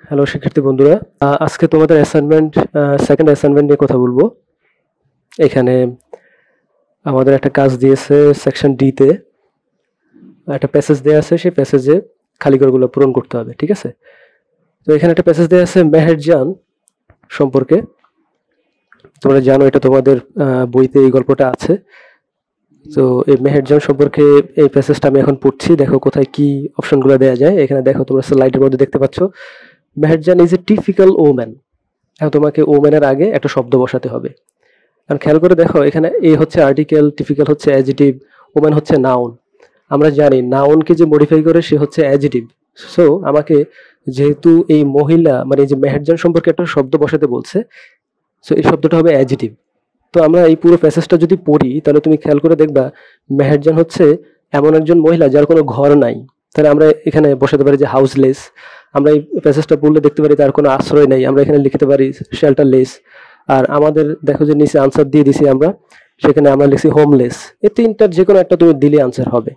Hello শিক্ষার্থী বন্ধুরা, আজকে তোমাদের অ্যাসাইনমেন্ট সেকেন্ড অ্যাসাইনমেন্ট নিয়ে কথা বলবো। এখানে আমাদের একটা কাজ দিয়েছে সেকশন ডি তে, একটা প্যাসেজ দেওয়া আছে, সেই প্যাসেজে খালি ঘরগুলো পূরণ করতে হবে, ঠিক আছে? তো এখানে একটা প্যাসেজ দেওয়া আছে মেহেরজান সম্পর্কে। তোমরা জানো এটা তোমাদের বইতে এই গল্পটা আছে। তো এই মেহেরজান সম্পর্কে এই প্যাসেজটা আমি এখন পড়ছি। দেখো কোথায় কি অপশনগুলো দেওয়া যায়। এখানে দেখো তোমরা স্লাইডের মধ্যে দেখতে পাচ্ছ, Meherjaan is a typical woman. এখন তোমাকে ওম্যানের আগে একটা শব্দ বসাতে হবে। কারণ খেয়াল করে দেখো, এখানে এ হচ্ছে আর্টিকেল, টিপিক্যাল হচ্ছে অ্যাডজেটিভ, ওম্যান হচ্ছে নাউন। আমরা জানি নাউনকে যে মডিফাই করে সে হচ্ছে অ্যাডজেটিভ। সো আমাকে যেহেতু এই মহিলা মানে এই যে মেহেরজান সম্পর্কে একটা শব্দ বসাতে বলছে, সো এই শব্দটা হবে অ্যাডজেটিভ। তো আমরা এই পুরো প্যাসেজটা যদি পড়ি তাহলে তুমি খেয়াল করে দেখবা মেহেরজান হচ্ছে এমন একজন মহিলা যার কোনো ঘর নাই। তাহলে আমরা এখানে বসাতে পারি যে হাউসলেস। আমরা এই প্যাসেজটা পড়লে দেখতে পারি তার কোনো আশ্রয় নেই, আমরা এখানে লিখতে পারি শেল্টারলেস। আর আমাদের দেখো যে নিচে আনসার দিয়ে দিছি আমরা, সেখানে আমরা লিখছি হোমলেস। এই তিনটার যে কোনো একটা তুমি দিলে আনসার হবে,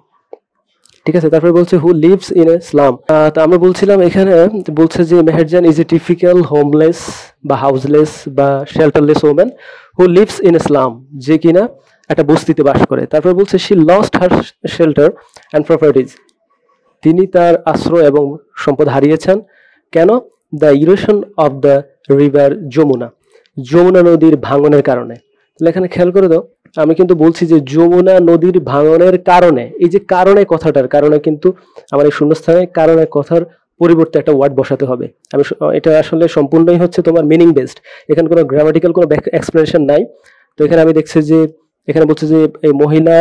ঠিক আছে? তারপরে বলছে who lives in a slum. তো আমরা বলছিলাম এখানে বলছে যে Meherjan is a typical homeless বা হাউসলেস বা shelterless woman who lives in a slum, যে কিনা একটা বস্তিতে বাস করে। তারপরে বলছে she lost her shelter and properties, তিনি তার আশ্রয় এবং সম্পদ হারিয়েছেন। কেন? The erosion of the river Jamuna, Jamuna নদীর ভাঙনের কারণে। তাহলে এখানে খেয়াল করে দাও, আমি কিন্তু বলছি যে যমুনা নদীর ভাঙনের কারণে। এই যে কারণে কথাটার কারণে কিন্তু আমার এই শূন্যস্থানে কারণে কথার পরিবর্তে একটা ওয়ার্ড বসাতে হবে। আমি এটা আসলে সম্পূর্ণই হচ্ছে তোমার মিনিং বেসড, এখানে কোনো গ্রামাটিক্যাল কোনো এক্সপ্লেনেশন নাই। তো এখানে আমি দেখছি যে এখানে বলছে যে এই মহিলা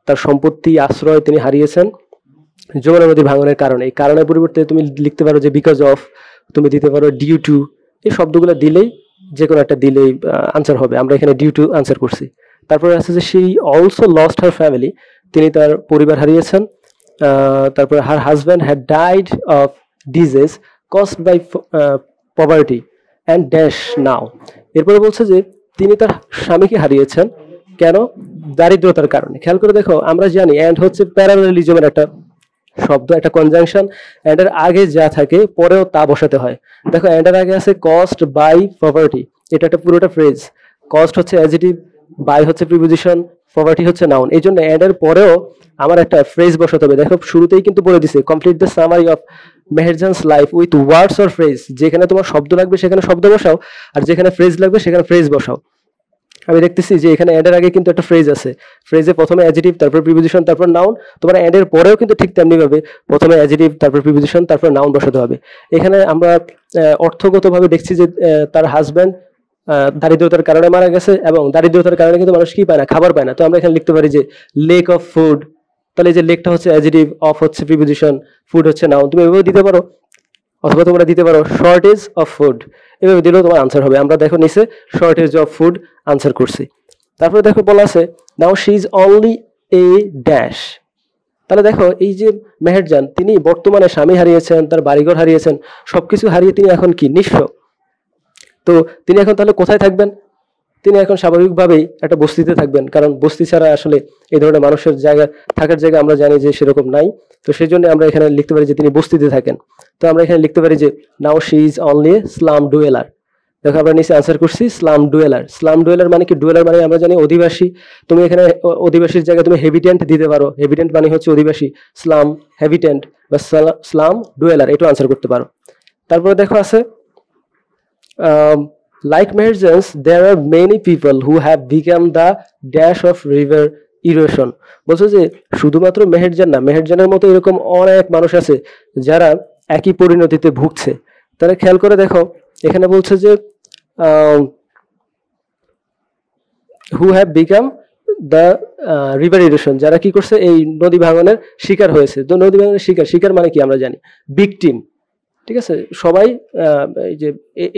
তার সম্পত্তি আশ্রয় তিনি হারিয়েছেন যমুনা নদীর ভাঙনের কারণে। এই কারণের পরিবর্তে তুমি লিখতে পারো যে বিকজ অফ, তুমি দিতে পারো ডিউ টু। এই শব্দগুলো দিলেই, যে কোনো একটা দিলেই আনসার হবে। আমরা এখানে ডিউ টু আনসার করছি। তারপরে আছে যে she also lost her family, তিনি তার পরিবার হারিয়েছেন। তারপরে her husband had died of disease caused by poverty and dash now. এরপরে বলছে যে তিনি তার স্বামীকে হারিয়েছেন। কেন? দারিদ্রতার কারণে। খেয়াল করে দেখো, আমরা জানি অ্যান্ড হচ্ছে প্যারালেলিজমের একটা শব্দ, একটা কনজাংশন। অ্যান্ড এর আগে যা থাকে পরেও তা বসাতে হয়। দেখো অ্যান্ড এর আগে আছে কস্ট বাই পভার্টি, এটা একটা পুরোটা ফ্রেজ। কস্ট হচ্ছে অ্যাডজেটিভ, বাই হচ্ছে প্রিপোজিশন, পভার্টি হচ্ছে নাউন। এই জন্য অ্যান্ড এর পরেও আমার একটা ফ্রেজ বসাতে হবে। দেখো শুরুতেই কিন্তু বলে দিছে complete the summary of Meherjan's life with words or phrase. যেখানে তোমার শব্দ লাগবে সেখানে শব্দ বসাও, আর যেখানে ফ্রেজ লাগবে সেখানে ফ্রেজ বসাও। আমি দেখতেছি যে এখানে অ্যাড এর আগে কিন্তু একটা ফ্রেজ আছে, ফ্রেজে প্রথমে অ্যাডজেটিভ তারপর প্রিপোজিশন তারপর নাউন। তোমার অ্যাড এর পরেও কিন্তু ঠিক তেমনি ভাবে প্রথমে অ্যাডজেটিভ তারপর প্রিপোজিশন তারপর নাউন বসাতে হবে। এখানে আমরা অর্থগতভাবে দেখছি যে তার হাজব্যান্ড দারিদ্রতার কারণে মারা গেছে, এবং দারিদ্রতার কারণে কিন্তু মানুষ কি পায় না, খাবার পায় না। তো আমরা এখানে লিখতে পারি যে লেক অফ ফুড। তাহলে এই যে লেকটা হচ্ছে অ্যাডজেটিভ, অফ হচ্ছে প্রিপোজিশন, ফুড হচ্ছে নাউন। তুমি এভাবে দিতে পারো, অথবা তোমরা দিতে পারো শর্টেজ অফ ফুড। এভাবে দিলেও তোমার আনসার হবে। আমরা দেখো নিচে শর্টেজ অফ ফুড আনসার করছি। তারপরে দেখো বলা আছে নাও she is only a dash. তাহলে দেখো এই যে মেহেরজান, তিনি বর্তমানে স্বামী হারিয়েছেন, তার বাড়িঘর হারিয়েছেন, সবকিছু হারিয়ে তিনি এখন কি নিঃস্ব। তো তিনি এখন তাহলে কোথায় থাকবেন? তিনি এখন স্বাভাবিকভাবেই একটা বস্তিতে থাকবেন, কারণ বস্তি ছাড়া আসলে এই ধরনের মানুষের জায়গা, থাকার জায়গা আমরা জানি যে সেরকম নাই। তো সেই জন্য আমরা এখানে লিখতে পারি যে তিনি বস্তিতে থাকেন। তো আমরা এখানে লিখতে পারি যে now she is only slum dweller. দেখো আমরা নিচে আনসার করছি স্লাম ডুয়েলার। স্লাম ডুয়েলার মানে কি? ডুয়েলার মানে আমরা জানি অধিবাসী। তুমি এখানে অধিবাসীর জায়গায় তুমি হেবিটেন্ট দিতে পারো, হেবিটেন্ট মানে হচ্ছে অধিবাসী। স্লাম হেবিটেন্ট বা স্লাম ডুয়েলার, এটাও আনসার করতে পারো। তারপরে দেখো আছে like Meherjans, there are many people who have become the dash of river erosion. বলছে যে শুধুমাত্র মেহেরজান না, মেহেরজানের মতো এরকম অনেক মানুষ আছে যারা একই পরিণতিতে ভুগছে। তাহলে খেয়াল করে দেখো এখানে বলছে যে who have become the river erosion, যারা কি করছে এই নদী ভাঙনের শিকার হয়েছে। তো নদী ভাঙনের শিকার, শিকার মানে কি আমরা জানি ভিকটিম, ঠিক আছে? সবাই এই যে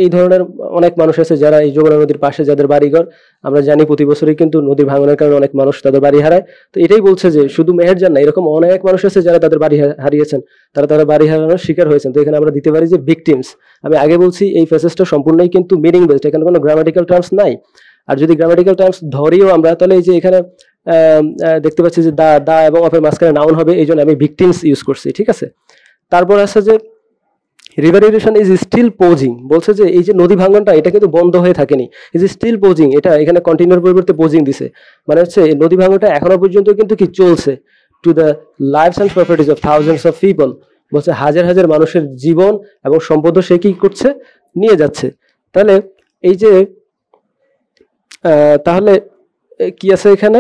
এই ধরনের অনেক মানুষ আছে যারা এই যমুনা নদীর পাশে যাদের বাড়িঘর, আমরা জানি প্রতি বছরই কিন্তু নদীর ভাঙনের কারণে অনেক মানুষ তাদের বাড়ি হারায়। তো এটাই বলছে যে শুধু মেহেরজান না, এরকম অনেক মানুষ আছে যারা তাদের বাড়ি হারিয়েছেন, তারা তাদের বাড়ি হারানোর শিকার হয়েছেন। তো এখানে আমরা দিতে পারি যে ভিকটিমস। আমি আগে বলছি এই ফেসেসটা সম্পূর্ণই কিন্তু মিনিং বেসড, এখানে কোনো গ্রামাটিক্যাল টার্মস নাই। আর যদি গ্রামাটিক্যাল টার্মস ধরিও আমরা, তাহলে এই যে এখানে দেখতে পাচ্ছি যে দা এবং অফের মাঝখানে নাউন হবে, এই জন্য আমি ভিকটিমস ইউজ করছি, ঠিক আছে? তারপর আছে যে river erosion is still posing, বলছে যে এই যে নদী ভাঙনটা এটা কিন্তু বন্ধ হয়ে থাকেনি, ইজ স্টিল পোজিং, এটা এখানে কন্টিনিউর পরিবর্তে পোজিং দিছে, মানে হচ্ছে এই নদী ভাঙনটা এখনো পর্যন্ত কিন্তু কি চলছে, to the lives and properties of thousands of people, বলছে হাজার হাজার মানুষের জীবন এবং সম্পদ সে কি করছে, নিয়ে যাচ্ছে। তাহলে এই যে তাহলে কি আছে এখানে,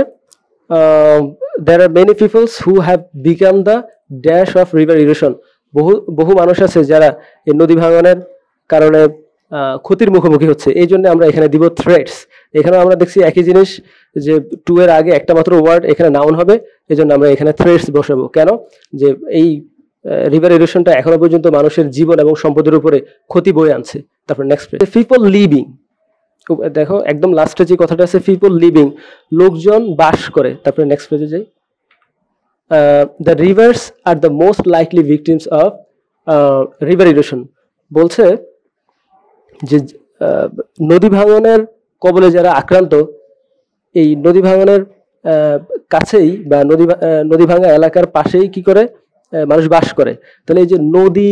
there are many peoples who have become the dash of river erosion, বহু বহু মানুষ আছে যারা এই নদী ভাঙনের কারণে ক্ষতির মুখোমুখি হচ্ছে, এই জন্য আমরা এখানে দিব থ্রেটস। এখানে আমরা দেখছি একই জিনিস যে টু এর আগে একটা মাত্র ওয়ার্ড এখানে নাউন হবে, এই জন্য আমরা এখানে থ্রেটস বসাবো। কেন, যে এই রিভার ইরোশনটা এখনো পর্যন্ত মানুষের জীবন এবং সম্পদের উপরে ক্ষতি বয়ে আনছে। তারপর নেক্সট পেজ, পিপল লিভিং, দেখো একদম লাস্টে যে কথাটা আছে পিপল লিভিং, লোকজন বাস করে। তারপরে নেক্সট পেজে যাই, the rivers are the most likely victims of river erosion, বলছে যে নদী ভাঙনের কবলে যারা আক্রান্ত, এই নদী ভাঙনের কাছেই বা নদী ভাঙা এলাকার পাশেই কি করে মানুষ বাস করে। তাহলে এই যে নদী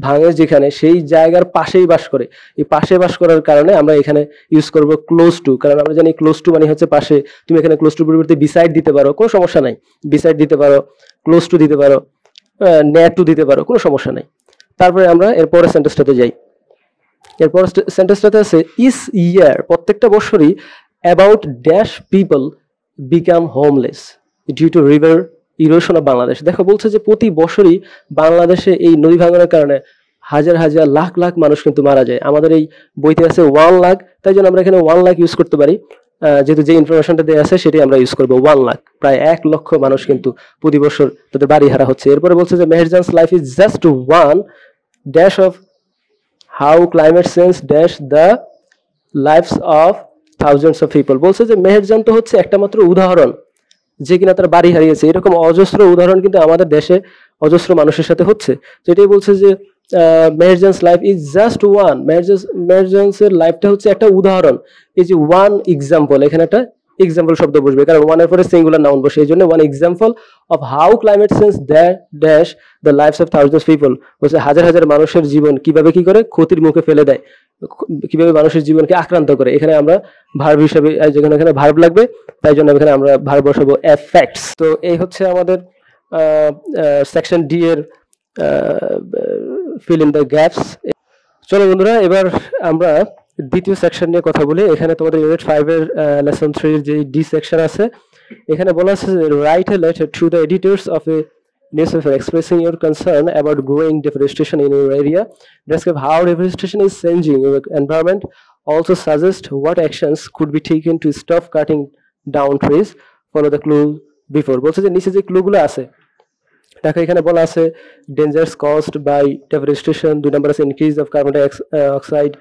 ভাঙে যেখানে, সেই জায়গার পাশেই বাস করে, এই পাশে বাস করার কারণে আমরা এখানে ইউজ করব ক্লোজ টু, কারণ আমরা জানি ক্লোজ টু মানে হচ্ছে পাশে। তুমি এখানে ক্লোজ টু পরিবর্তে বিসাইড দিতে পারো, কোনো সমস্যা নাই, বিসাইড দিতে পারো, ক্লোজ টু দিতে পারো, নেয়ার টু দিতে পারো, কোনো সমস্যা নাই। তারপরে আমরা এরপরের সেন্টেন্সটাতে যাই, এরপর সেন্টেন্সটাতে আছে ইস ইয়ার, প্রত্যেকটা বছরই about dash people become homeless due to river erosion of Bangladesh. দেখো বলছে যে প্রতি বছরই বাংলাদেশে এই নদী ভাঙনের কারণে হাজার হাজার লাখ লাখ মানুষ কিন্তু মারা যায়। আমাদের এই বইতে আছে 1 লাখ, তাই জন্য আমরা এখানে 1 লাখ ইউজ করতে পারি, যেহেতু যে ইনফরমেশনটা দেওয়া আছে সেটাই আমরা ইউজ করবো। 1 লাখ, প্রায় 1 লক্ষ মানুষ কিন্তু প্রতি বছর তাদের বাড়ি হারা হচ্ছে। এরপরে বলছে যে Meherjan's life is just one dash of how climate change dash the lifes of thousands of people, বলছে যে মেহেরজান তো হচ্ছে একটা মাত্র উদাহরণ যে কিনা তার বাড়ি হারিয়েছে। এরকম অজস্র উদাহরণ কিন্তু আমাদের দেশে অজস্র মানুষের সাথে হচ্ছে। তো এটাই বলছে যে Meherjan's life is just one, মেহেরজানসের লাইফটা হচ্ছে একটা উদাহরণ। এই যে ওয়ান এক্সাম্পল, এখানে একটা এক্সাম্পল শব্দ বসবে, কারণ ওয়ানের পরে সিঙ্গুলার নাউন বসে, এই জন্য one example of how climate change dash the lifes of thousands people, বলছে হাজার হাজার মানুষের জীবন কিভাবে কি করে ক্ষতির মুখে ফেলে দেয়, কিভাবে মানুষের জীবনকে আক্রান্ত করে। এখানে আমরা ভার্ব হিসাবে, যেখানে এখানে ভার্ব লাগবে তাই জন্য এখানে আমরা ভার্ব বসাবো এফেক্টস। তো এই হচ্ছে আমাদের সেকশন ডি এর ফিল ইন দ্য গ্যাপস। চলো বন্ধুরা, এবার আমরা দ্বিতীয় সেকশন নিয়ে কথা বলি। এখানে তোমাদের ইউনিট 5 এর লেসন 3 এর যে ডি সেকশন আছে, এখানে বলা আছে write a letter to the editors of A newspaper expressing your concern about growing deforestation in your area. Describe how deforestation is changing your environment. Also suggest what actions could be taken to stop cutting down trees. Follow the clue before. বলছে যে নিচে যে ক্লুগুলো আছে দেখো, এখানে বলা আছে dangers caused by deforestation, 2 নম্বর আছে increase of carbon dioxide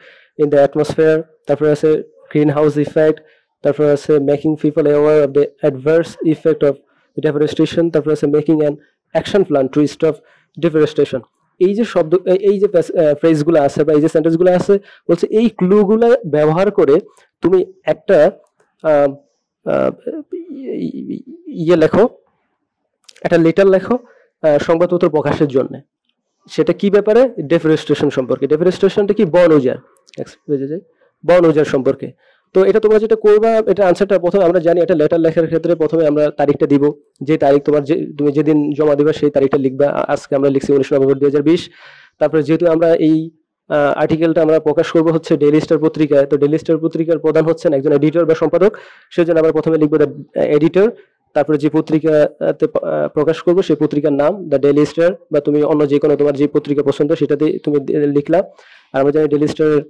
in the atmosphere, তারপরে আছে greenhouse effect, তারপরে আছে making people aware of the adverse effect of deforestation, তারপরে আছে making an action plan to stop deforestation. এই যে শব্দ, এই যে ফ্রেজগুলো আছে বা এই যে সেন্টেন্সগুলো আছে, বলছে এই ক্লুগুলো ব্যবহার করে তুমি একটা ইয়ে লেখো, একটা লেটার লেখো সংবাদপত্র প্রকাশের জন্য। সেটা কি ব্যাপারে, ডেফরেস্টেশন সম্পর্কে। ডেফরেস্টেশনটা কি, বন উজাড়, বন উজাড় সম্পর্কে। তো এটা তোমরা যেটা করবা, এটা আনসারটা প্রথমে আমরা জানি, এটা লেটার লেখার ক্ষেত্রে প্রথমে আমরা তারিখটা দিব, যে তারিখ তোমার তুমি যেদিন জমা দিবা সেই তারিখটা লিখবা। আজকে আমরা লিখছি 19 নভেম্বর 2020। তারপরে যেহেতু আমরা এই আর্টিকেলটা আমরা প্রকাশ করবো হচ্ছে ডেইলি স্টার পত্রিকায়, তো ডেইলি স্টার পত্রিকার প্রধান হচ্ছেন একজন এডিটর বা সম্পাদক, সেজন্য আমরা প্রথমে লিখবো দ্য এডিটর। তারপরে যে পত্রিকাতে প্রকাশ করবো সেই পত্রিকার নাম দ্য ডেইলি স্টার, বা তুমি অন্য যে কোনো তোমার যে পত্রিকা পছন্দ সেটাতে তুমি লিখলা। আর আমরা জানি ডেইলি স্টারের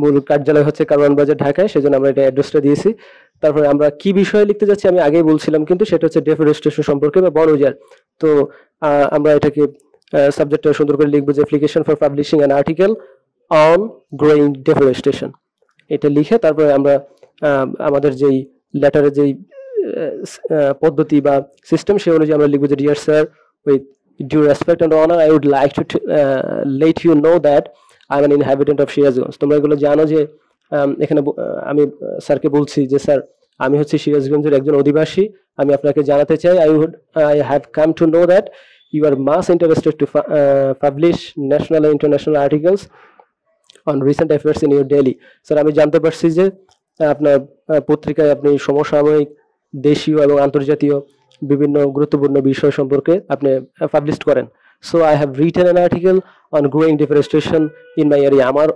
মূল কার্যালয় হচ্ছে কারওয়ান বাজার, ঢাকায়, সেজন্য আমরা এটা অ্যাড্রেসটা দিয়েছি। তারপরে আমরা কি বিষয়ে লিখতে যাচ্ছি আমি আগেই বলছিলাম, কিন্তু সেটা হচ্ছে ডেফরেস্টেশন সম্পর্কে বা বন উজাড়। তো আমরা এটাকে সাবজেক্টটা সুন্দর করে লিখবো যে application for publishing an article on growing deforestation, এটা লিখে তারপরে আমরা আমাদের যেই লেটারের যেই পদ্ধতি বা সিস্টেম সেই অনুযায়ী আমরা লিখবো যে dear sir, with due respect and honour I would like to let you know that I am an inhabitant of Sirajganj. তোমরা এগুলো জানো যে এখানে আমি স্যারকে বলছি যে স্যার আমি হচ্ছে সিরাজগঞ্জের একজন অধিবাসী, আমি আপনাকে জানাতে চাই I have come to know that you are much interested to publish national and international articles on recent affairs in your daily. Sir আমি জানতে পারছি যে আপনার পত্রিকায় আপনি সমসাময়িক দেশীয় এবং আন্তর্জাতীয় বিভিন্ন গুরুত্বপূর্ণ বিষয় সম্পর্কে আপনি পাবলিশ করেন। So I have written an article on growing deforestation in my area. আমার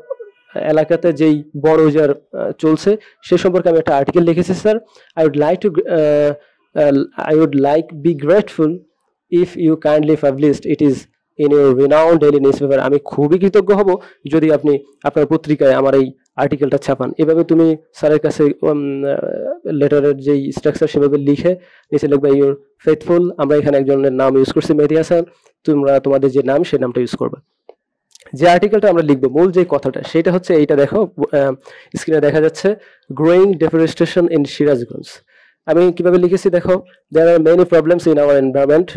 এলাকাতে যেই বড় উজাড় চলছে সে সম্পর্কে আমি একটা আর্টিকেল লিখেছি sir. I would like be grateful if you kindly published it is in your renowned daily newspaper. আমি খুবই কৃতজ্ঞ হব যদি আপনি আপনার পত্রিকায় আমার এই আর্টিকেলটা ছাপান। এভাবে তুমি স্যারের কাছে লেটারের যেই স্ট্রাকচার সেভাবে লিখে নিচে লিখবে ইউর ফেথফুল। আমরা এখানে একজনের নাম ইউজ করছি মেহেদী হাসান, তোমরা তোমাদের যে নাম সেই নামটা ইউজ করবে। যে আর্টিকেলটা আমরা লিখবো মূল যে কথাটা সেটা হচ্ছে এইটা, দেখো স্ক্রিনে দেখা যাচ্ছে গ্রোয়িং ডেফরেস্টেশন ইন সিরাজগঞ্জ। আমি কিভাবে লিখেছি দেখো, there are many problems in our environment.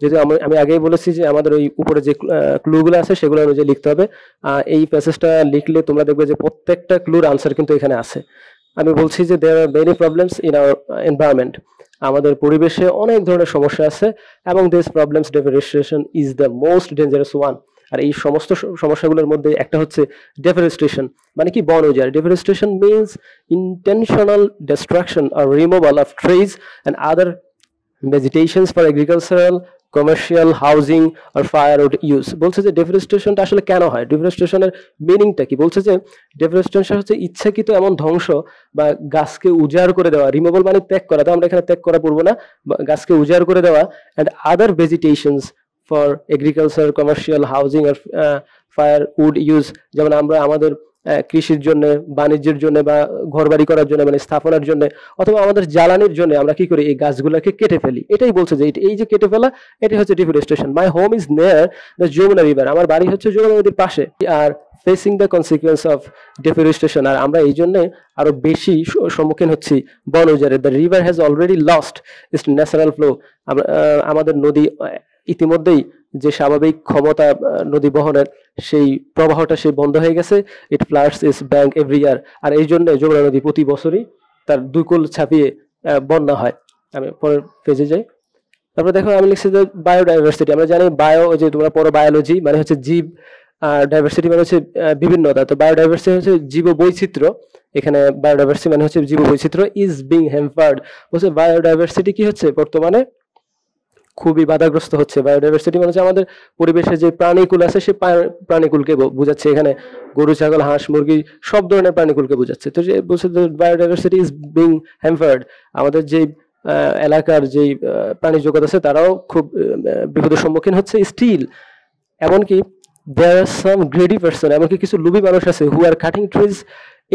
যেহেতু আমি আগেই বলেছি যে আমাদের ওই উপরে যে ক্লুগুলো আছে সেগুলো অনুযায়ী লিখতে হবে। এই প্যাসেজটা লিখলে তোমরা দেখবে যে প্রত্যেকটা ক্লুর আনসার কিন্তু এখানে আছে। আমি বলছি যে there are many problems in our environment, আমাদের পরিবেশে অনেক ধরনের সমস্যা আছে এবং this problems deforestation is the most dangerous one. আর এই সমস্ত সমস্যাগুলোর মধ্যে একটা হচ্ছে ডেফরেস্টেশন, মানে কি বন উজাড়। Deforestation means intentional destruction or removal of trees and other vegetations for agricultural, commercial, housing or firewood use. বলছে যে ডেফরেস্টেশনটা আসলে কেন হয়, ডেফরেস্টেশনের মিনিংটা কি। বলছে যে ডেফরেস্টেশন হচ্ছে ইচ্ছাকৃত এমন ধ্বংস বা গাছকে উজাড় করে দেওয়া। রিমুভাল মানে ত্যাগ করা, তো আমরা এখানে ত্যাগ করা পড়বো না, গাছকে উজাড় করে দেওয়া। And other vegetations for agriculture, commercial, housing or firewood use. যেমন আমরা আমাদের কৃষির জন্য, বাণিজ্যের জন্য বা ঘর বাড়ি করার জন্য মানে স্থাপনার জন্য অথবা আমাদের জ্বালানির জন্য আমরা কি করি, এই গাছগুলোকে কেটে ফেলি। এটাই বলছে যে এই যে কেটে ফেলা, এটাই হচ্ছে deforestation. My home is near the Jamuna river, আমার বাড়ি হচ্ছে যমুনা নদীর পাশে। Are facing the consequence of deforestation, আর আমরা এই জন্য আরো বেশি সম্মুখীন হচ্ছি বন উজাড়ের। The river has already lost its natural flow, আমাদের নদী ইতিমধ্যেই যে স্বাভাবিক ক্ষমতা নদী বহনের সেই প্রবাহটা সেই বন্ধ হয়ে গেছে। It floods its bank every year, আর এই জন্য যমুনা নদী প্রতি বছরই তার দুই কুল ছাপিয়ে বন্যা হয়। আমি পরের পেজে যাই। তারপরে দেখো আমি লিখছি যে বায়োডাইভার্সিটি। আমরা জানি বায়ো, যে তোমরা পড়ো বায়োলজি, মানে হচ্ছে জীব, ডাইভার্সিটি মানে হচ্ছে বিভিন্নতা। তো বায়োডাইভার্সিটি হচ্ছে জীব বৈচিত্র্য। এখানে বায়োডাইভার্সিটি মানে হচ্ছে জীব বৈচিত্র্য ইজ বিং হ্যাম্পার্ড। বলছে বায়োডাইভার্সিটি কি হচ্ছে, বর্তমানে খুবই বাধাগ্রস্ত হচ্ছে। বায়োডাইভার্সিটি মানে হচ্ছে আমাদের পরিবেশে যে প্রাণীকুল আছে সেই প্রাণীকুলকে বোঝাচ্ছে। এখানে গরু, ছাগল, হাঁস, মুরগি সব ধরনের প্রাণীকুলকে বোঝাচ্ছে। তো যে বলছে বায়োডাইভার্সিটি ইজ বিং হ্যাম্পার্ড, আমাদের যে এলাকার যেই প্রাণী জগৎ আছে তারাও খুব বিপদের সম্মুখীন হচ্ছে। স্টিল এমনকি দেয়ার আর সাম গ্রেডি পার্সন, এমনকি কিছু লোভী মানুষ আছে হু আর কাটিং ট্রিজ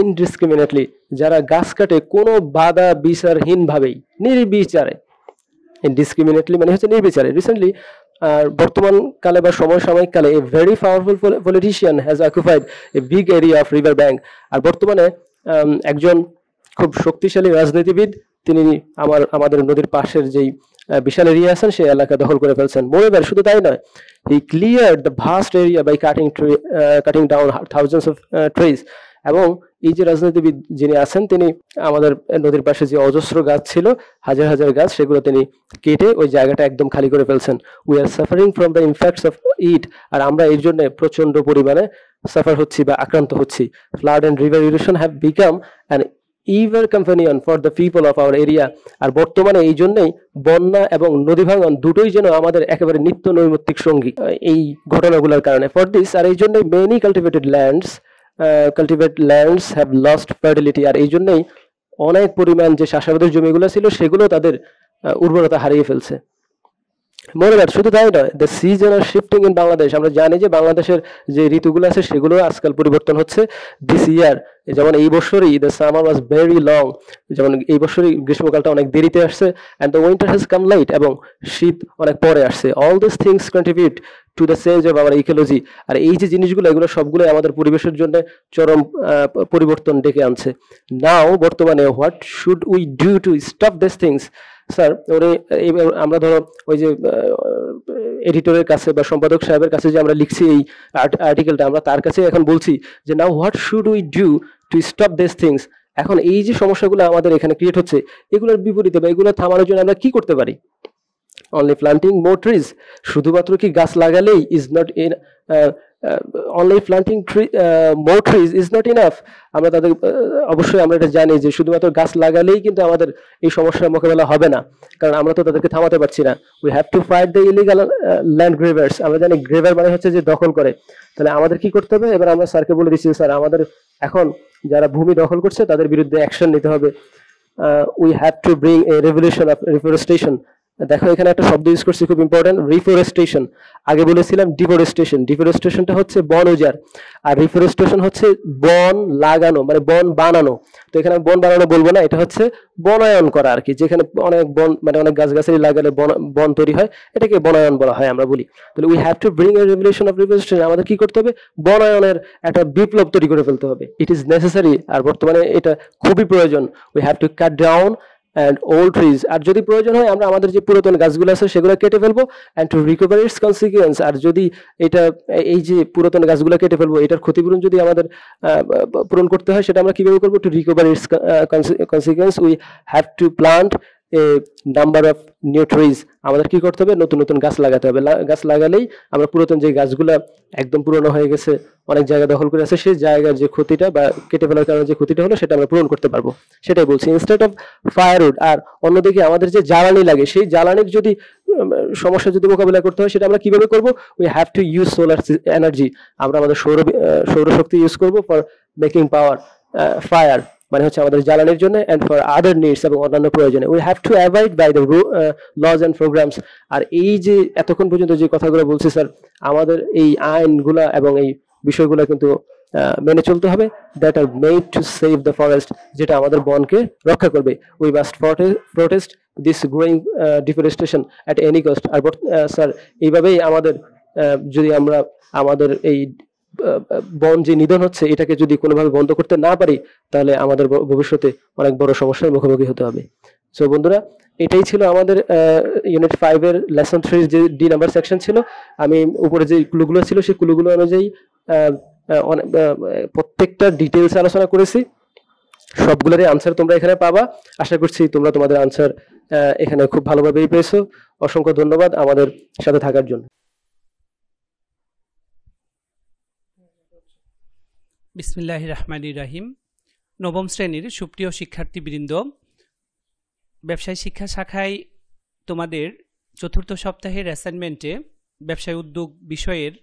ইনডিসক্রিমিনেটলি, যারা গাছ কাটে কোনো বাধা বিচারহীন ভাবেই, নির্বিচারে। ইনডিসক্রিমিনেটলি মানে হচ্ছে নির্বিচারে। রিসেন্টলি বর্তমান কালে বা সমসাময়িক কালে a very powerful politician has occupied a big area of river bank. আর বর্তমানে একজন খুব শক্তিশালী রাজনীতিবিদ তিনি আমাদের নদীর পাশের যেই বিশাল এরিয়া আছেন সেই এলাকা দখল করে ফেলছেন। মোরেওভার শুধু তাই নয়, he cleared the vast area by cutting down thousands of trees. এবং এই যে রাজনীতিবিদ যিনি আছেন তিনি আমাদের নদীর পাশে যে অজস্র গাছ ছিল, হাজার হাজার গাছ, সেগুলো তিনি কেটে ওই জায়গাটা একদম খালি করে ফেলছেন। We are suffering from the effects of it, আর আমরা এর জন্য প্রচন্ড পরিমাণে সাফার হচ্ছি বা আক্রান্ত হচ্ছি। Flood and river erosion have become an ever companion for the people of our area. আর বর্তমানে এই জন্যই বন্যা এবং নদী ভাঙন দুটোই যেন আমাদের একেবারে নিত্য নৈমিত্তিক সঙ্গী এই ঘটনাগুলোর কারণে। ফর দিস, আর এই জন্যই many cultivated lands have lost fertility, আর এই জন্যই অনেক পরিমাণ যে চাষাবাদের জমিগুলো ছিল সেগুলো তাদের উর্বরতা হারিয়ে ফেলছে। মোরেওভার শুধু তাই নয়, the season are shifting in Bangladesh, আমরা জানি যে বাংলাদেশের যে ঋতুগুলো আছে সেগুলো আজকাল পরিবর্তন হচ্ছে। দিস ইয়ার, যেমন এই বছরই the summer was very long, যেমন এই বছরই গ্রীষ্মকালটা অনেক দেরিতে আসছে। And the winter has come late, এবং শীত অনেক পরে আসছে। All this things contribute to the change of our ecology, আর এই যে জিনিসগুলো এগুলো সবগুলোই আমাদের পরিবেশের জন্য চরম পরিবর্তন ডেকে আনছে। নাও বর্তমানে what should we do to stop this things. Sir আমরা ধরো ওই যে এডিটরের কাছে বা সম্পাদক সাহেবের কাছে যে আমরা লিখছি এই আর্টিকেলটা, আমরা তার কাছে এখন বলছি যে now what should we do to stop this things. এখন এই যে সমস্যাগুলো আমাদের এখানে ক্রিয়েট হচ্ছে এগুলোর বিপরীতে বা এগুলো থামানোর জন্য আমরা কি করতে পারি। অনলি প্লান্টিং মোর ট্রিজ, শুধুমাত্র কি গাছ লাগালেই is not in, only planting more trees is not enough. আমরা তাদের অবশ্যই আমরা এটা জানি যে শুধুমাত্র গাছ লাগালেই কিন্তু আমাদের এই সমস্যার মোকাবেলা হবে না, কারণ আমরা তো তাদেরকে থামাতে পারছি না। We have to fight the illegal land grabbers. আমরা জানি গ্রেভার মানে হচ্ছে যে দখল করে। তাহলে আমাদের কি করতে হবে? এবার আমরা স্যারকে বলে দিচ্ছি, স্যার আমাদের এখন যারা ভূমি দখল করছে তাদের বিরুদ্ধে অ্যাকশন নিতে হবে। We have to bring a revolution of reforestation. দেখো এখানে একটা শব্দ ইউজ করছি খুব ইম্পর্টেন্ট, রিফরেস্টেশন। আগে বলেছিলাম ডিফরেস্টেশন, ডিফরেস্টেশনটা হচ্ছে বন উজাড়, আর রিফরেস্টেশন হচ্ছে বন লাগানো, মানে বন বানানো। তো এখানে বন বানানো বলবো না, এটা হচ্ছে বনায়ন করা আর কি, যেখানে অনেক বন মানে অনেক গাছগাছালি লাগালে বন তৈরি হয়, এটাকে বনায়ন বলা হয় আমরা বলি। তাহলে we have to bring a revolution of reforestation, আমাদের কি করতে হবে? বনায়নের একটা বিপ্লব তৈরি করে ফেলতে হবে। ইট ইজ নেসেসারি, আর বর্তমানে এটা খুবই প্রয়োজন। We have two cut down and old trees, আর যদি প্রয়োজন হয় আমরা আমাদের যে পুরাতন গাছগুলো আছে সেগুলো কেটে ফেলবো and to recover its consequence। আর যদি এটা এই যে পুরাতন গাছগুলো কেটে ফেলবো, এটার ক্ষতিপূরণ যদি আমাদের পূরণ করতে হয়, সেটা আমরা কিভাবে করবো? to recover its consequence we have to plant a number of new trees। আমাদের কি করতে হবে? নতুন নতুন গাছ লাগাতে হবে। গাছ লাগালেই আমরা পুরাতন যে গাছগুলো একদম পুরনো হয়ে গেছে, অনেক জায়গা দখল করে আছে, সেই জায়গার যে ক্ষতিটা বা কেটে ফেলার কারণে যে ক্ষতিটা হলো সেটা আমরা পূরণ করতে পারবো, সেটাই বলছি। ইনস্টেড অফ ফায়ারউড, আর অন্যদিকে আমাদের যে জ্বালানি লাগে, সেই জ্বালানির যদি সমস্যা যদি মোকাবিলা করতে হয়, সেটা আমরা কিভাবে করব? We have to use solar energy. আমরা আমাদের সৌরশক্তি ইউজ করব ফর মেকিং পাওয়ার ফায়ার, মানে হচ্ছে আমাদের জ্বালানির জন্য, এন্ড ফর আদার নিডস, এবং অন্যান্য প্রয়োজনে। We have to avoid by the laws and programmes. আর এই যে এতক্ষণ পর্যন্ত যে কথাগুলো বলছি স্যার, আমাদের এই আইনগুলা এবং এই বিষয়গুলো কিন্তু মেনে চলতে হবে, that are made to save the forest, যেটা আমাদের বনকে রক্ষা করবে। We must protest this growing deforestation at any cost. আর স্যার এইভাবেই আমাদের যদি আমরা আমাদের এই বন যে নিধন হচ্ছে, এটাকে যদি কোনোভাবে বন্ধ করতে না পারি, তাহলে আমাদের ভবিষ্যতে অনেক বড় সমস্যার মুখোমুখি হতে হবে। সো বন্ধুরা, এটাই ছিল আমাদের ইউনিট 5 এর লেসন 3 যে ডি নাম্বার সেকশন ছিল। আমি উপরে যে ক্লুগুলো ছিল সেই ক্লুগুলো অনুযায়ী প্রত্যেকটা ডিটেলস আলোচনা করেছি। সবগুলোরই আনসার তোমরা এখানে পাবা। আশা করছি তোমরা তোমাদের আনসার এখানে খুব ভালোভাবেই পেয়েছো। অসংখ্য ধন্যবাদ আমাদের সাথে থাকার জন্য। বিসমিল্লাহির রহমানির রহিম। নবম শ্রেণীর সুপ্রিয় শিক্ষার্থীবৃন্দ, ব্যবসায় শিক্ষা শাখায় তোমাদের চতুর্থ সপ্তাহের অ্যাসাইনমেন্টে ব্যবসায় উদ্যোগ বিষয়ের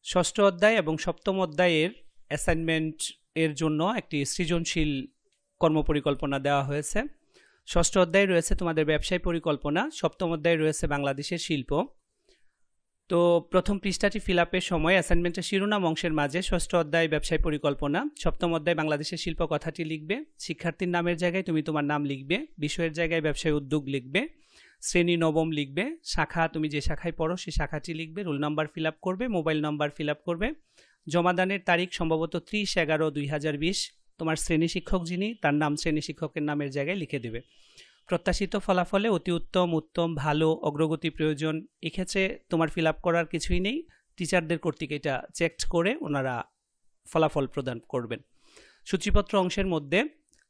ষষ্ঠ অধ্যায় এবং সপ্তম অধ্যায়ের অ্যাসাইনমেন্ট এর জন্য একটি সৃজনশীল কর্মপরিকল্পনা দেওয়া হয়েছে। ষষ্ঠ অধ্যায়ে রয়েছে তোমাদের ব্যবসায় পরিকল্পনা, সপ্তম অধ্যায়ে রয়েছে বাংলাদেশের শিল্প। তো প্রথম পৃষ্ঠাটি ফিল আপের সময় অ্যাসাইনমেন্টের শিরোনাম অংশের মাঝে ষষ্ঠ অধ্যায় ব্যবসায় পরিকল্পনা, সপ্তম অধ্যায় বাংলাদেশের শিল্প কথাটি লিখবে। শিক্ষার্থীর নামের জায়গায় তুমি তোমার নাম লিখবে, বিষয়ের জায়গায় ব্যবসায় উদ্যোগ লিখবে, শ্রেণী নবম লিখবে, শাখা তুমি যে শাখায় পড়ো সেই শাখাটি লিখবে, রোল নাম্বার ফিল আপ করবে, মোবাইল নাম্বার ফিল আপ করবে। জমাদানের তারিখ সম্ভবত 30/11/2020। তোমার শ্রেণী শিক্ষক যিনি, তার নাম শ্রেণী শিক্ষকের নামের জায়গায় লিখে দেবে। প্রত্যাশিত ফলাফলে অতি উত্তম, উত্তম, ভালো, অগ্রগতি প্রয়োজন, এক্ষেত্রে তোমার ফিল আপ করার কিছুই নেই। টিচারদের কর্তৃক এটা চেক করে ওনারা ফলাফল প্রদান করবেন। সূচিপত্র অংশের মধ্যে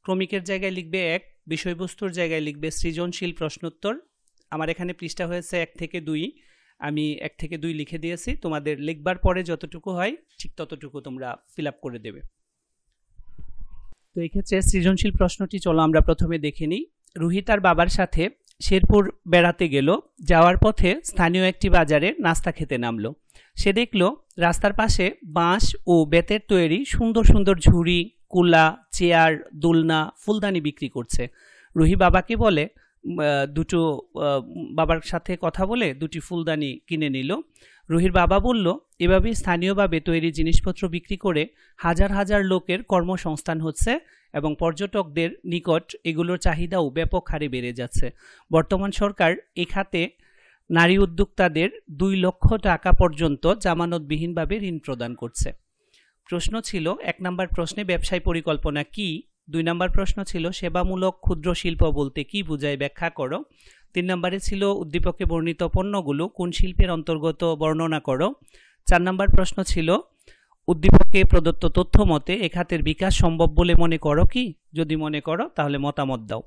ক্রমিকের জায়গায় লিখবে 1, বিষয়বস্তুর জায়গায় লিখবে সৃজনশীল প্রশ্নোত্তর। আমার এখানে পৃষ্ঠা হয়েছে 1 থেকে 2, আমি 1 থেকে 2 লিখে দিয়েছি। তোমাদের লিখবার পরে যতটুকু হয় ঠিক ততটুকু তোমরা ফিল আপ করে দেবে। তো এক্ষেত্রে সৃজনশীল প্রশ্নটি চলো আমরা প্রথমে দেখে নিই। রুহি তার বাবার সাথে শেরপুর বেড়াতে গেল। যাওয়ার পথে স্থানীয় একটি বাজারে নাস্তা খেতে নামলো। সে দেখল রাস্তার পাশে বাঁশ ও বেতের তৈরি সুন্দর সুন্দর ঝুড়ি, কুলা, চেয়ার, দোলনা, ফুলদানি বিক্রি করছে। রুহি বাবাকে বলে বাবার সাথে কথা বলে 2টি ফুলদানি কিনে নিল। রুহির বাবা বলল, এভাবে স্থানীয়ভাবে তৈরি জিনিসপত্র বিক্রি করে হাজার হাজার লোকের কর্মসংস্থান হচ্ছে এবং পর্যটকদের নিকট এগুলোর চাহিদাও ব্যাপক হারে বেড়ে যাচ্ছে। বর্তমান সরকার এ খাতে নারী উদ্যোক্তাদের 2 লক্ষ টাকা পর্যন্ত জামানতবিহীনভাবে ঋণ প্রদান করছে। প্রশ্ন ছিল 1 নম্বর প্রশ্নে ব্যবসায় পরিকল্পনা কি, 2 নম্বর প্রশ্ন ছিল সেবামূলক ক্ষুদ্র শিল্প বলতে কি বোঝায় ব্যাখ্যা করো, 3 নম্বরে ছিল উদ্দীপকে বর্ণিত পণ্যগুলো কোন শিল্পের অন্তর্গত বর্ণনা করো, 4 নম্বর প্রশ্ন ছিল উদ্দীপকে প্রদত্ত তথ্য মতে এ খাতের বিকাশ সম্ভব বলে মনে করো কি, যদি মনে করো তাহলে মতামত দাও।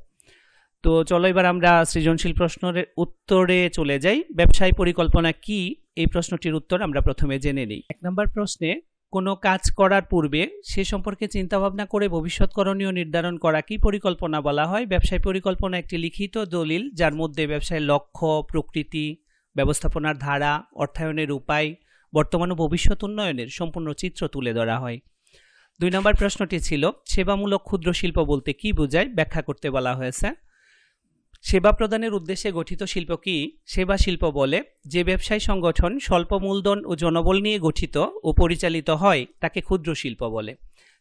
তো চলো এবার আমরা সৃজনশীল প্রশ্নের উত্তরে চলে যাই। ব্যবসায় পরিকল্পনা কি, এই প্রশ্নটির উত্তর আমরা প্রথমে জেনে নিই। 1 নম্বর প্রশ্নে, কোনো কাজ করার পূর্বে সে সম্পর্কে চিন্তাভাবনা করে ভবিষ্যৎ করণীয় নির্ধারণ করা কি পরিকল্পনা বলা হয়? ব্যবসায় পরিকল্পনা একটি লিখিত দলিল যার মধ্যে ব্যবসায়ের লক্ষ্য, প্রকৃতি, ব্যবস্থাপনার ধারা, অর্থায়নের উপায়, বর্তমান ও ভবিষ্যৎ উন্নয়নের সম্পূর্ণ চিত্র তুলে ধরা হয়। 2 নম্বর প্রশ্নটি ছিল, সেবামূলক ক্ষুদ্র শিল্প বলতে কি বোঝায়, ব্যাখ্যা করতে বলা হয়েছে। সেবা প্রদানের উদ্দেশ্যে গঠিত শিল্প কি সেবা শিল্প বলে। যে ব্যবসায়ী সংগঠন স্বল্প মূলধন ও জনবল নিয়ে গঠিত ও পরিচালিত হয় তাকে ক্ষুদ্র শিল্প বলে।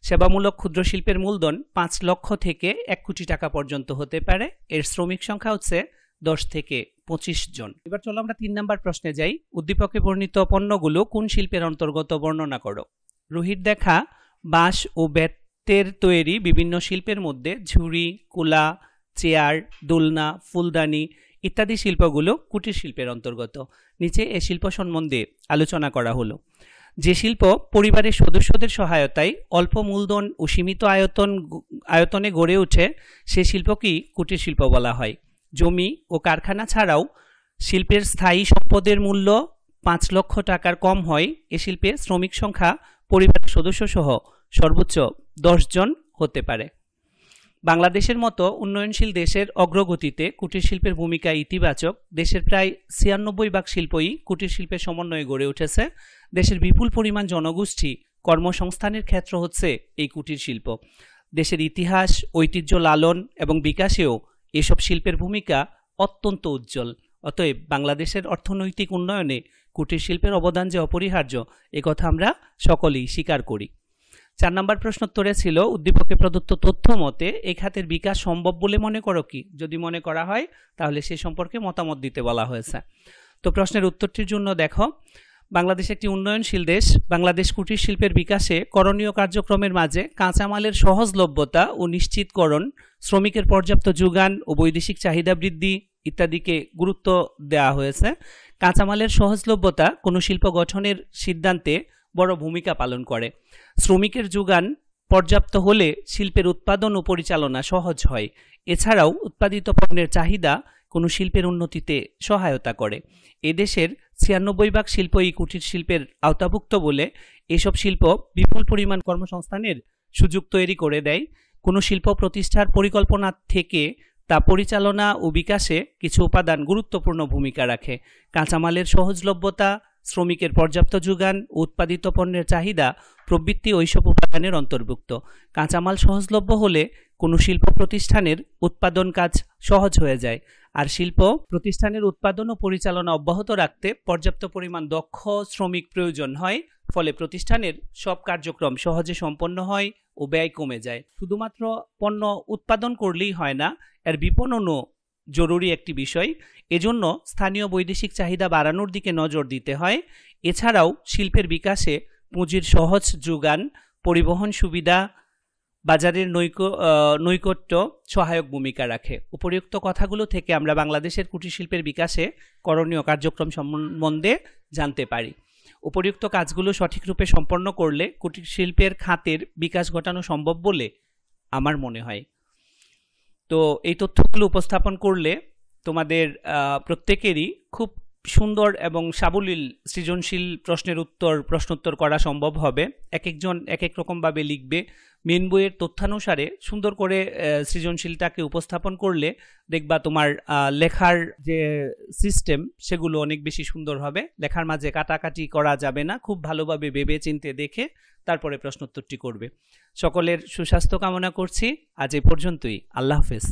সেবামূলক ক্ষুদ্র শিল্পের মূলধন 5 লক্ষ থেকে 1 কোটি টাকা পর্যন্ত হতে পারে। এর শ্রমিক সংখ্যা হচ্ছে 10 থেকে 25 জন। এবার চলো আমরা 3 নম্বর প্রশ্নে যাই। উদ্দীপকে বর্ণিত পণ্যগুলো কোন শিল্পের অন্তর্গত বর্ণনা করো। রুহির দেখা বাঁশ ও বেতের তৈরি বিভিন্ন শিল্পের মধ্যে ঝুড়ি, কুলা, চেয়ার, দোলনা, ফুলদানি ইত্যাদি শিল্পগুলো কুটির শিল্পের অন্তর্গত। নিচে এই শিল্প সম্বন্ধে আলোচনা করা হলো। যে শিল্প পরিবারের সদস্যদের সহায়তায় অল্প মূলধন ও সীমিত আয়তনে গড়ে ওঠে সে শিল্পকেই কুটির শিল্প বলা হয়। জমি ও কারখানা ছাড়াও শিল্পের স্থায়ী সম্পদের মূল্য 5 লক্ষ টাকার কম হয়। এ শিল্পে শ্রমিক সংখ্যা পরিবারের সদস্য সহ সর্বোচ্চ 10 জন হতে পারে। বাংলাদেশের মতো উন্নয়নশীল দেশের অগ্রগতিতে কুটির শিল্পের ভূমিকা ইতিবাচক। দেশের প্রায় 96% শিল্পই কুটির শিল্পের সমন্বয়ে গড়ে উঠেছে। দেশের বিপুল পরিমাণ জনগোষ্ঠী কর্মসংস্থানের ক্ষেত্র হচ্ছে এই কুটির শিল্প। দেশের ইতিহাস, ঐতিহ্য লালন এবং বিকাশেও এসব শিল্পের ভূমিকা অত্যন্ত উজ্জ্বল। অতএব বাংলাদেশের অর্থনৈতিক উন্নয়নে কুটির শিল্পের অবদান যে অপরিহার্য, একথা আমরা সকলেই স্বীকার করি। 4 নম্বর প্রশ্নোত্তরে ছিল, উদ্দীপকে প্রদত্ত তথ্য মতে এই খাতের বিকাশ সম্ভব বলে মনে করো কি? যদি মনে করা হয় তাহলে সে সম্পর্কে মতামত দিতে বলা হয়েছে। তো প্রশ্নের উত্তরটির জন্য দেখো, বাংলাদেশ একটি উন্নয়নশীল দেশ। বাংলাদেশ কুটির শিল্পের বিকাশে করণীয় কার্যক্রমের মাঝে কাঁচামালের সহজলভ্যতা ও নিশ্চিতকরণ, শ্রমিকের পর্যাপ্ত যোগান ও বৈদেশিক চাহিদা বৃদ্ধি ইত্যাদিকে গুরুত্ব দেওয়া হয়েছে। কাঁচামালের সহজলভ্যতা কোনো শিল্প গঠনের সিদ্ধান্তে বড় ভূমিকা পালন করে। শ্রমিকের যোগান পর্যাপ্ত হলে শিল্পের উৎপাদন ও পরিচালনা সহজ হয়। এছাড়াও উৎপাদিত পণ্যের চাহিদা কোনো শিল্পের উন্নতিতে সহায়তা করে। এদেশের 96% শিল্পই কুটির শিল্পের আওতাভুক্ত বলে এসব শিল্প বিপুল পরিমাণ কর্মসংস্থানের সুযোগ তৈরি করে দেয়। কোনো শিল্প প্রতিষ্ঠার পরিকল্পনা থেকে তা পরিচালনা ও বিকাশে কিছু উপাদান গুরুত্বপূর্ণ ভূমিকা রাখে। কাঁচামালের সহজলভ্যতা, শ্রমিকের পর্যাপ্ত যোগান, উৎপাদিত পণ্যের চাহিদা প্রভৃতি ওইসব উপাদানের অন্তর্ভুক্ত। কাঁচামাল সহজলভ্য হলে কোনো শিল্প প্রতিষ্ঠানের উৎপাদন কাজ সহজ হয়ে যায়। আর শিল্প প্রতিষ্ঠানের উৎপাদন ও পরিচালনা অব্যাহত রাখতে পর্যাপ্ত পরিমাণ দক্ষ শ্রমিক প্রয়োজন হয়। ফলে প্রতিষ্ঠানের সব কার্যক্রম সহজে সম্পন্ন হয় ও ব্যয় কমে যায়। শুধুমাত্র পণ্য উৎপাদন করলেই হয় না, এর বিপণনও জরুরি একটি বিষয়। এজন্য স্থানীয় বৈদেশিক চাহিদা বাড়ানোর দিকে নজর দিতে হয়। এছাড়াও শিল্পের বিকাশে পুঁজির সহজ যোগান, পরিবহন সুবিধা, বাজারের নৈকট্য সহায়ক ভূমিকা রাখে। উপরিউক্ত কথাগুলো থেকে আমরা বাংলাদেশের কুটির শিল্পের বিকাশে করণীয় কার্যক্রম সম্বন্ধে জানতে পারি। উপরিউক্ত কাজগুলো সঠিকরূপে সম্পন্ন করলে কুটির শিল্পের খাতের বিকাশ ঘটানো সম্ভব বলে আমার মনে হয়। তো এই তথ্যগুলো উপস্থাপন করলে তোমাদের প্রত্যেকেরই খুব সুন্দর এবং সাবলীল সৃজনশীল প্রশ্নোত্তর করা সম্ভব হবে। এক একজন এক এক রকমভাবে লিখবে। মেন বইয়ের তথ্যানুসারে সুন্দর করে সৃজনশীলটাকে উপস্থাপন করলে দেখবা তোমার লেখার যে সিস্টেম সেগুলো অনেক বেশি সুন্দর হবে। লেখার মাঝে কাটাকাটি করা যাবে না, খুব ভালোভাবে ভেবে চিন্তে দেখে তারপরে প্রশ্নোত্তরটি করবে। সকলের সুস্বাস্থ্য কামনা করছি। আজ এই পর্যন্তই। আল্লাহ হাফেজ।